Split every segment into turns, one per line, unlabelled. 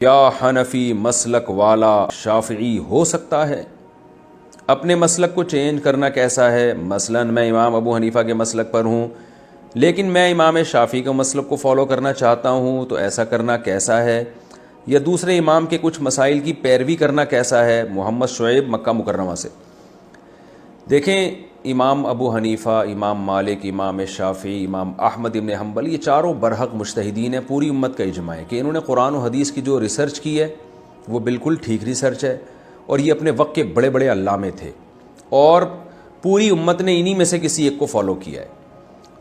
کیا حنفی مسلک والا شافعی ہو سکتا ہے؟ اپنے مسلک کو چینج کرنا کیسا ہے؟ مثلاً میں امام ابو حنیفہ کے مسلک پر ہوں لیکن میں امام شافعی کے مسلک کو فالو کرنا چاہتا ہوں، تو ایسا کرنا کیسا ہے؟ یا دوسرے امام کے کچھ مسائل کی پیروی کرنا کیسا ہے؟ محمد شعیب مکہ مکرمہ سے۔ دیکھیں، امام ابو حنیفہ، امام مالک، امام شافعی، امام احمد ابن حنبل، یہ چاروں برحق مجتہدین ہیں۔ پوری امت کا اجماع ہے کہ انہوں نے قرآن و حدیث کی جو ریسرچ کی ہے وہ بالکل ٹھیک ریسرچ ہے، اور یہ اپنے وقت کے بڑے بڑے علامے تھے، اور پوری امت نے انہی میں سے کسی ایک کو فالو کیا ہے۔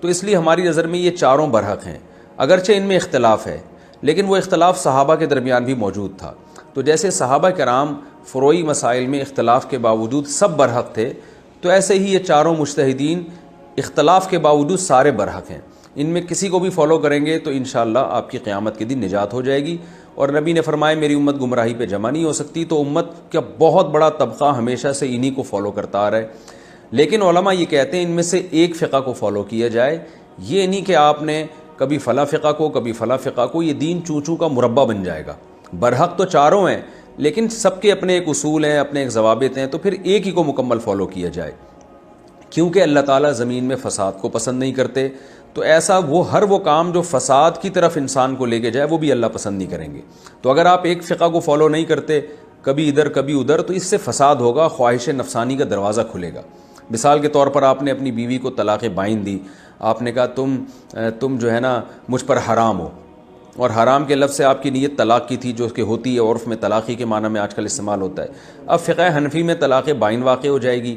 تو اس لیے ہماری نظر میں یہ چاروں برحق ہیں، اگرچہ ان میں اختلاف ہے، لیکن وہ اختلاف صحابہ کے درمیان بھی موجود تھا۔ تو جیسے صحابہ کرام فروعی مسائل میں اختلاف کے باوجود سب برحق تھے، تو ایسے ہی یہ چاروں مجتہدین اختلاف کے باوجود سارے برحق ہیں۔ ان میں کسی کو بھی فالو کریں گے تو انشاءاللہ آپ کی قیامت کے دن نجات ہو جائے گی، اور نبی نے فرمایا میری امت گمراہی پہ جمع نہیں ہو سکتی۔ تو امت کا بہت بڑا طبقہ ہمیشہ سے انہی کو فالو کرتا آ رہا ہے، لیکن علماء یہ کہتے ہیں ان میں سے ایک فقہ کو فالو کیا جائے، یہ نہیں کہ آپ نے کبھی فلاں فقہ کو کبھی فلاں فقہ کو، یہ دین چونچوں کا مربع بن جائے گا۔ برحق تو چاروں ہیں، لیکن سب کے اپنے ایک اصول ہیں، اپنے ایک ضوابط ہیں، تو پھر ایک ہی کو مکمل فالو کیا جائے، کیونکہ اللہ تعالیٰ زمین میں فساد کو پسند نہیں کرتے۔ تو ایسا ہر وہ کام جو فساد کی طرف انسان کو لے کے جائے وہ بھی اللہ پسند نہیں کریں گے۔ تو اگر آپ ایک فقہ کو فالو نہیں کرتے، کبھی ادھر کبھی ادھر، تو اس سے فساد ہوگا، خواہش نفسانی کا دروازہ کھلے گا۔ مثال کے طور پر آپ نے اپنی بیوی کو طلاق بائن دی، آپ نے کہا تم جو ہے نا مجھ پر حرام ہو، اور حرام کے لفظ سے آپ کی نیت طلاق کی تھی، جو کہ ہوتی ہے عرف میں طلاقی کے معنی میں آج کل استعمال ہوتا ہے۔ اب فقہ حنفی میں طلاق بائن واقع ہو جائے گی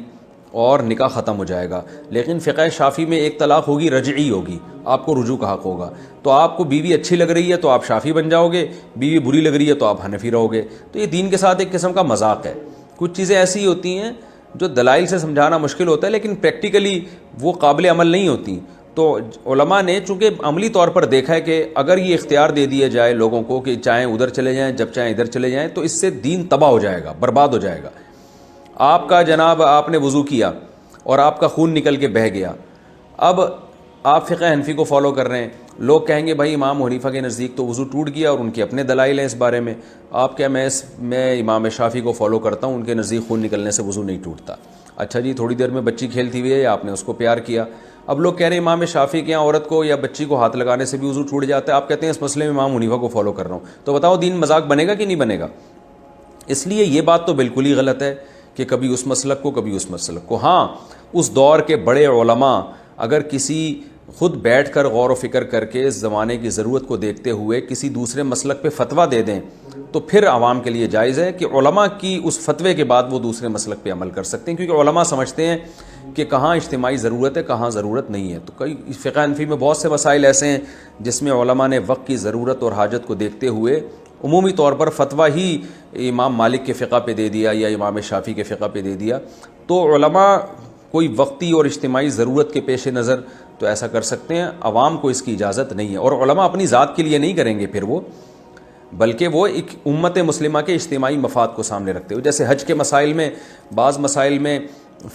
اور نکاح ختم ہو جائے گا، لیکن فقہ شافعی میں ایک طلاق ہوگی، رجعی ہوگی، آپ کو رجوع کا حق ہوگا۔ تو آپ کو بیوی اچھی لگ رہی ہے تو آپ شافعی بن جاؤ گے، بیوی بری لگ رہی ہے تو آپ حنفی رہو گے۔ تو یہ دین کے ساتھ ایک قسم کا مذاق ہے۔ کچھ چیزیں ایسی ہوتی ہیں جو دلائل سے سمجھانا مشکل ہوتا ہے، لیکن پریکٹیکلی وہ قابل عمل نہیں ہوتی۔ تو علماء نے چونکہ عملی طور پر دیکھا ہے کہ اگر یہ اختیار دے دیا جائے لوگوں کو کہ چاہیں ادھر چلے جائیں جب چاہیں ادھر چلے جائیں، تو اس سے دین تباہ ہو جائے گا، برباد ہو جائے گا۔ آپ کا جناب آپ نے وضو کیا اور آپ کا خون نکل کے بہہ گیا، اب آپ فقہ حنفی کو فالو کر رہے ہیں، لوگ کہیں گے بھائی امام حنیفہ کے نزدیک تو وضو ٹوٹ گیا، اور ان کے اپنے دلائل ہیں اس بارے میں۔ آپ کیا میں امام شافعی کو فالو کرتا ہوں، ان کے نزدیک خون نکلنے سے وضو نہیں ٹوٹتا۔ اچھا جی، تھوڑی دیر میں بچی کھیلتی ہوئی ہے، آپ نے اس کو پیار کیا، اب لوگ کہہ رہے ہیں امام شافعی کے یہاں عورت کو یا بچی کو ہاتھ لگانے سے بھی وضو ٹوٹ جاتا ہے، آپ کہتے ہیں اس مسئلے میں امام حنیفہ کو فالو کر رہا ہوں۔ تو بتاؤ دین مذاق بنے گا کہ نہیں بنے گا؟ اس لیے یہ بات تو بالکل ہی غلط ہے کہ کبھی اس مسلک کو کبھی اس مسلک کو۔ ہاں، اس دور کے بڑے علماء اگر کسی خود بیٹھ کر غور و فکر کر کے اس زمانے کی ضرورت کو دیکھتے ہوئے کسی دوسرے مسلک پہ فتویٰ دے دیں تو پھر عوام کے لیے جائز ہے کہ علماء کی اس فتوے کے بعد وہ دوسرے مسلک پہ عمل کر سکتے ہیں، کیونکہ علماء سمجھتے ہیں کہ کہاں اجتماعی ضرورت ہے کہاں ضرورت نہیں ہے۔ تو کئی فقہ حنفی میں بہت سے مسائل ایسے ہیں جس میں علماء نے وقت کی ضرورت اور حاجت کو دیکھتے ہوئے عمومی طور پر فتویٰ ہی امام مالک کے فقہ پہ دے دیا یا امام شافعی کے فقہ پہ دے دیا۔ تو علماء کوئی وقتی اور اجتماعی ضرورت کے پیش نظر تو ایسا کر سکتے ہیں، عوام کو اس کی اجازت نہیں ہے۔ اور علماء اپنی ذات کے لیے نہیں کریں گے پھر وہ، بلکہ وہ ایک امت مسلمہ کے اجتماعی مفاد کو سامنے رکھتے ہوئے، جیسے حج کے مسائل میں بعض مسائل میں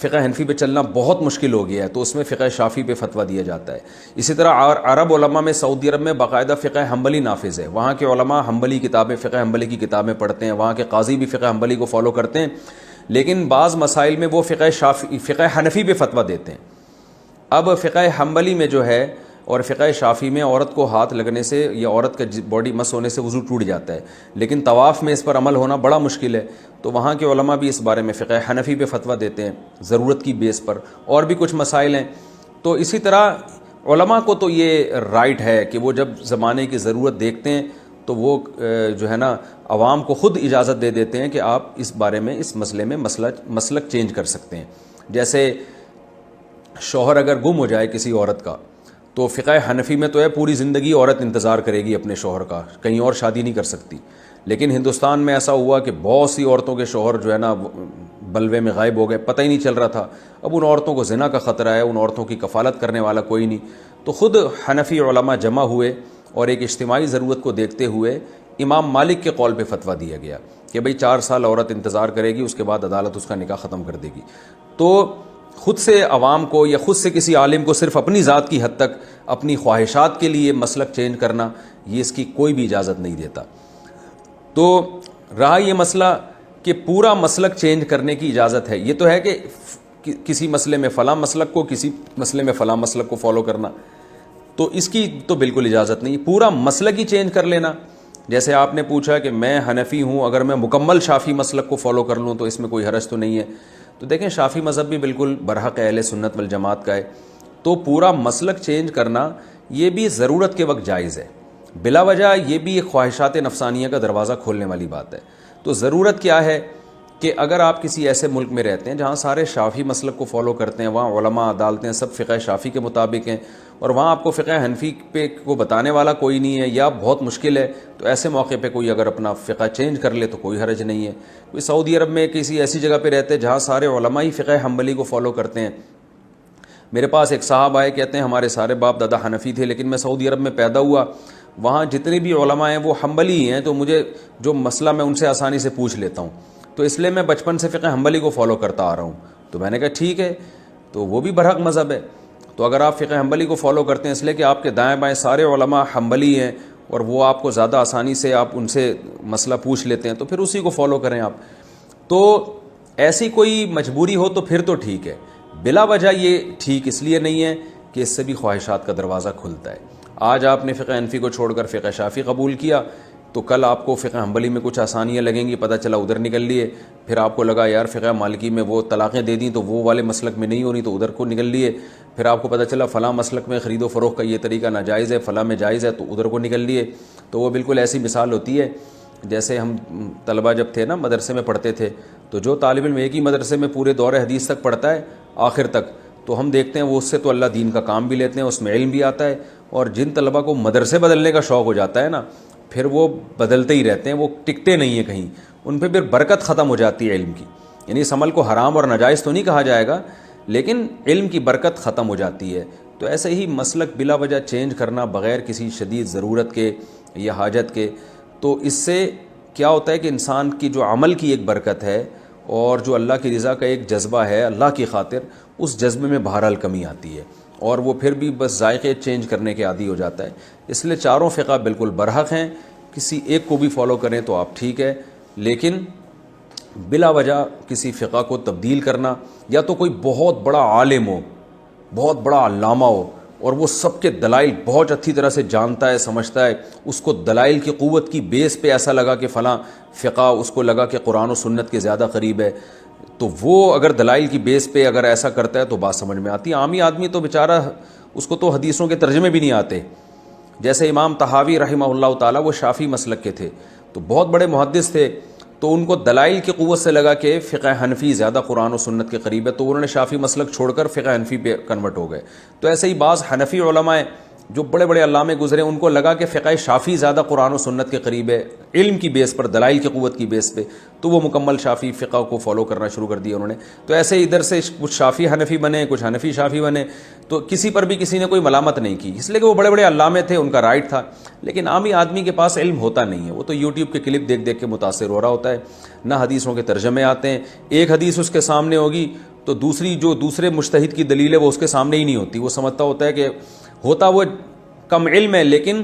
فقہ حنفی پہ چلنا بہت مشکل ہو گیا ہے تو اس میں فقہ شافعی پہ فتویٰ دیا جاتا ہے۔ اسی طرح عرب علماء میں سعودی عرب میں باقاعدہ فقہ حنبلی نافذ ہے، وہاں کے علماء حنبلی کتابیں فقہ حنبلی کی کتابیں پڑھتے ہیں، وہاں کے قاضی بھی فقہ حنبلی کو فالو کرتے ہیں، لیکن بعض مسائل میں وہ فقہ حنفی پہ فتویٰ دیتے ہیں۔ اب فقہ حنبلی میں جو ہے اور فقہ شافعی میں عورت کو ہاتھ لگنے سے یا عورت کا باڈی مس ہونے سے وضو ٹوٹ جاتا ہے، لیکن طواف میں اس پر عمل ہونا بڑا مشکل ہے، تو وہاں کے علماء بھی اس بارے میں فقہ حنفی پہ فتویٰ دیتے ہیں ضرورت کی بیس پر، اور بھی کچھ مسائل ہیں۔ تو اسی طرح علماء کو تو یہ رائٹ ہے کہ وہ جب زمانے کی ضرورت دیکھتے ہیں تو وہ جو ہے نا عوام کو خود اجازت دے دیتے ہیں کہ آپ اس بارے میں اس مسئلے میں مسلک چینج کر سکتے ہیں۔ جیسے شوہر اگر گم ہو جائے کسی عورت کا، تو فقہ حنفی میں تو ہے پوری زندگی عورت انتظار کرے گی اپنے شوہر کا، کہیں اور شادی نہیں کر سکتی، لیکن ہندوستان میں ایسا ہوا کہ بہت سی عورتوں کے شوہر جو ہے نا بلوے میں غائب ہو گئے، پتہ ہی نہیں چل رہا تھا۔ اب ان عورتوں کو زنا کا خطرہ ہے، ان عورتوں کی کفالت کرنے والا کوئی نہیں، تو خود حنفی علماء جمع ہوئے اور ایک اجتماعی ضرورت کو دیکھتے ہوئے امام مالک کے قول پہ فتویٰ دیا گیا کہ بھئی 4 سال عورت انتظار کرے گی، اس کے بعد عدالت اس کا نکاح ختم کر دے گی۔ تو خود سے عوام کو یا خود سے کسی عالم کو صرف اپنی ذات کی حد تک اپنی خواہشات کے لیے مسلک چینج کرنا، یہ اس کی کوئی بھی اجازت نہیں دیتا۔ تو رہا یہ مسئلہ کہ پورا مسلک چینج کرنے کی اجازت ہے. یہ تو ہے کہ کسی مسئلے میں فلاں مسلک کو, کسی مسئلے میں فلاں مسلک کو فالو کرنا, تو اس کی تو بالکل اجازت نہیں. پورا مسلک ہی چینج کر لینا, جیسے آپ نے پوچھا کہ میں حنفی ہوں, اگر میں مکمل شافعی مسلک کو فالو کر لوں تو اس میں کوئی حرج تو نہیں ہے. تو دیکھیں شافعی مذہب بھی بالکل برحق اہل سنت والجماعت کا ہے, تو پورا مسلک چینج کرنا یہ بھی ضرورت کے وقت جائز ہے. بلا وجہ یہ بھی ایک خواہشات نفسانیہ کا دروازہ کھولنے والی بات ہے. تو ضرورت کیا ہے کہ اگر آپ کسی ایسے ملک میں رہتے ہیں جہاں سارے شافعی مسلک کو فالو کرتے ہیں, وہاں علماء عدالتیں سب فقہ شافعی کے مطابق ہیں, اور وہاں آپ کو فقہ حنفی پہ کو بتانے والا کوئی نہیں ہے یا بہت مشکل ہے, تو ایسے موقع پہ کوئی اگر اپنا فقہ چینج کر لے تو کوئی حرج نہیں ہے. کوئی سعودی عرب میں کسی ایسی جگہ پہ رہتے ہیں جہاں سارے علماء ہی فقہ حنبلی کو فالو کرتے ہیں. میرے پاس ایک صاحب آئے, کہتے ہیں ہمارے سارے باپ دادا حنفی تھے, لیکن میں سعودی عرب میں پیدا ہوا, وہاں جتنے بھی علماء ہیں وہ حنبلی ہی ہیں, تو مجھے جو مسئلہ میں ان سے آسانی سے پوچھ لیتا ہوں, تو اس لیے میں بچپن سے فقہ حنبلی کو فالو کرتا آ رہا ہوں. تو میں نے کہا ٹھیک ہے, تو وہ بھی برحق مذہب ہے. تو اگر آپ فقہ حنبلی کو فالو کرتے ہیں اس لیے کہ آپ کے دائیں بائیں سارے علماء حنبلی ہیں اور وہ آپ کو زیادہ آسانی سے آپ ان سے مسئلہ پوچھ لیتے ہیں, تو پھر اسی کو فالو کریں آپ. تو ایسی کوئی مجبوری ہو تو پھر تو ٹھیک ہے, بلا وجہ یہ ٹھیک اس لیے نہیں ہے کہ اس سے بھی خواہشات کا دروازہ کھلتا ہے. آج آپ نے فقہ حنفی کو چھوڑ کر فقہ شافعی قبول کیا, تو کل آپ کو فقہ حنبلی میں کچھ آسانیاں لگیں گی, پتہ چلا ادھر نکل لیے. پھر آپ کو لگا یار فقہ مالکی میں وہ طلاقیں دے دیں تو وہ والے مسلک میں نہیں ہونی, تو ادھر کو نکل لیے. پھر آپ کو پتہ چلا فلاں مسلک میں خرید و فروخت کا یہ طریقہ ناجائز ہے, فلاں میں جائز ہے, تو ادھر کو نکل لیے. تو وہ بالکل ایسی مثال ہوتی ہے جیسے ہم طلبہ جب تھے نا مدرسے میں پڑھتے تھے, تو جو طالب علم ایک ہی مدرسے میں پورے دور حدیث تک پڑھتا ہے آخر تک, تو ہم دیکھتے ہیں وہ اس سے تو اللہ دین کا کام بھی لیتے ہیں, اس میں علم بھی آتا ہے. اور جن طلبہ کو مدرسے بدلنے کا شوق ہو جاتا ہے نا, پھر وہ بدلتے ہی رہتے ہیں, وہ ٹکتے نہیں ہیں کہیں, ان پہ پھر برکت ختم ہو جاتی ہے علم کی. یعنی اس عمل کو حرام اور ناجائز تو نہیں کہا جائے گا, لیکن علم کی برکت ختم ہو جاتی ہے. تو ایسے ہی مسلک بلا وجہ چینج کرنا بغیر کسی شدید ضرورت کے یا حاجت کے, تو اس سے کیا ہوتا ہے کہ انسان کی جو عمل کی ایک برکت ہے اور جو اللہ کی رضا کا ایک جذبہ ہے اللہ کی خاطر, اس جذبے میں بہرحال کمی آتی ہے, اور وہ پھر بھی بس ذائقے چینج کرنے کے عادی ہو جاتا ہے. اس لیے چاروں فقہ بالکل برحق ہیں, کسی ایک کو بھی فالو کریں تو آپ ٹھیک ہے, لیکن بلا وجہ کسی فقہ کو تبدیل کرنا, یا تو کوئی بہت بڑا عالم ہو, بہت بڑا علامہ ہو, اور وہ سب کے دلائل بہت اچھی طرح سے جانتا ہے سمجھتا ہے, اس کو دلائل کی قوت کی بیس پہ ایسا لگا کہ فلاں فقہ اس کو لگا کہ قرآن و سنت کے زیادہ قریب ہے, تو وہ اگر دلائل کی بیس پہ اگر ایسا کرتا ہے تو بات سمجھ میں آتی ہے. عامی آدمی تو بیچارہ اس کو تو حدیثوں کے ترجمے بھی نہیں آتے. جیسے امام طحاوی رحمہ اللہ تعالیٰ, وہ شافعی مسلک کے تھے, تو بہت بڑے محدث تھے, تو ان کو دلائل کی قوت سے لگا کہ فقہ حنفی زیادہ قرآن و سنت کے قریب ہے, تو انہوں نے شافعی مسلک چھوڑ کر فقہ حنفی پہ کنورٹ ہو گئے. تو ایسے ہی بعض حنفی علماء جو بڑے بڑے علامے گزرے, ان کو لگا کہ فقہ شافعی زیادہ قرآن و سنت کے قریب ہے علم کی بیس پر, دلائل کی قوت کی بیس پہ, تو وہ مکمل شافعی فقہ کو فالو کرنا شروع کر دیا انہوں نے. تو ایسے ادھر سے کچھ شافعی حنفی بنے, کچھ حنفی شافعی بنے, تو کسی پر بھی کسی نے کوئی ملامت نہیں کی, اس لیے کہ وہ بڑے بڑے علامے تھے, ان کا رائٹ تھا. لیکن عامی آدمی کے پاس علم ہوتا نہیں ہے, وہ تو یوٹیوب کے کلپ دیکھ دیکھ کے متاثر ہو رہا ہوتا ہے, نہ حدیثوں کے ترجمے آتے ہیں. ایک حدیث اس کے سامنے ہوگی تو دوسری جو دوسرے مجتہد کی دلیل ہے وہ اس کے سامنے ہی نہیں ہوتی. وہ سمجھتا ہوتا ہے کہ ہوتا وہ کم علم ہے, لیکن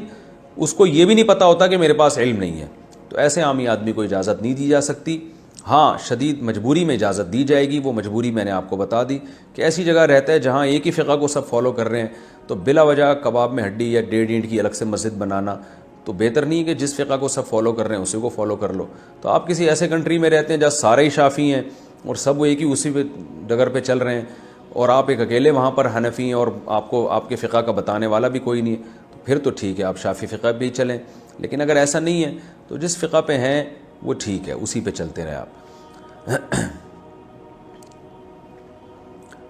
اس کو یہ بھی نہیں پتا ہوتا کہ میرے پاس علم نہیں ہے. تو ایسے عامی آدمی کو اجازت نہیں دی جا سکتی. ہاں شدید مجبوری میں اجازت دی جائے گی, وہ مجبوری میں نے آپ کو بتا دی کہ ایسی جگہ رہتا ہے جہاں ایک ہی فقہ کو سب فالو کر رہے ہیں, تو بلا وجہ کباب میں ہڈی یا 1.5 اینٹ کی الگ سے مسجد بنانا تو بہتر نہیں ہے کہ جس فقہ کو سب فالو کر رہے ہیں اسی کو فالو کر لو. تو آپ کسی ایسے کنٹری میں رہتے ہیں جہاں سارے ہی شافعی ہیں اور سب وہ ایک ہی اسی پہ ڈگر پہ چل رہے ہیں, اور آپ ایک اکیلے وہاں پر حنفی ہیں اور آپ کو آپ کے فقہ کا بتانے والا بھی کوئی نہیں ہے, تو پھر تو ٹھیک ہے آپ شافعی فقہ بھی چلیں. لیکن اگر ایسا نہیں ہے تو جس فقہ پہ ہیں وہ ٹھیک ہے, اسی پہ چلتے رہے آپ.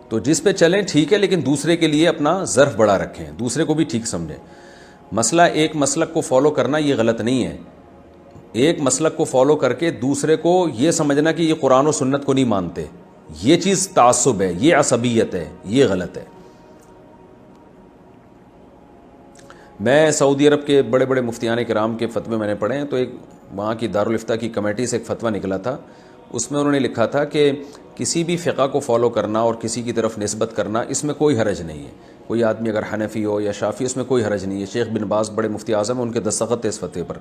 تو جس پہ چلیں ٹھیک ہے, لیکن دوسرے کے لیے اپنا ظرف بڑا رکھیں, دوسرے کو بھی ٹھیک سمجھیں. مسئلہ ایک مسلک کو فالو کرنا یہ غلط نہیں ہے, ایک مسلک کو فالو کر کے دوسرے کو یہ سمجھنا کہ یہ قرآن و سنت کو نہیں مانتے, یہ چیز تعصب ہے, یہ عصبیت ہے, یہ غلط ہے. میں سعودی عرب کے بڑے بڑے مفتیان کرام کے فتوے میں نے پڑھے ہیں, تو ایک وہاں کی دارالافتاء کی کمیٹی سے ایک فتویٰ نکلا تھا, اس میں انہوں نے لکھا تھا کہ کسی بھی فقہ کو فالو کرنا اور کسی کی طرف نسبت کرنا اس میں کوئی حرج نہیں ہے. کوئی آدمی اگر حنفی ہو یا شافعی اس میں کوئی حرج نہیں ہے. شیخ بن باز بڑے مفتی اعظم ہیں, ان کے دستخط تھے اس فتوے پر.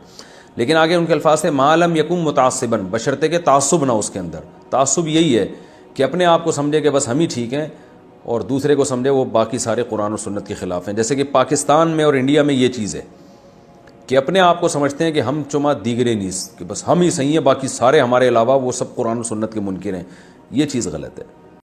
لیکن آگے ان کے الفاظ تھے ما لم یکن متعصبا, بشرطے کہ تعصب نہ اس کے اندر. تعصب یہی ہے کہ اپنے آپ کو سمجھے کہ بس ہم ہی ٹھیک ہیں اور دوسرے کو سمجھے وہ باقی سارے قرآن و سنت کے خلاف ہیں. جیسے کہ پاکستان میں اور انڈیا میں یہ چیز ہے کہ اپنے آپ کو سمجھتے ہیں کہ ہم چما دیگرے نیز, کہ بس ہم ہی صحیح ہیں, باقی سارے ہمارے علاوہ وہ سب قرآن و سنت کے منکر ہیں. یہ چیز غلط ہے.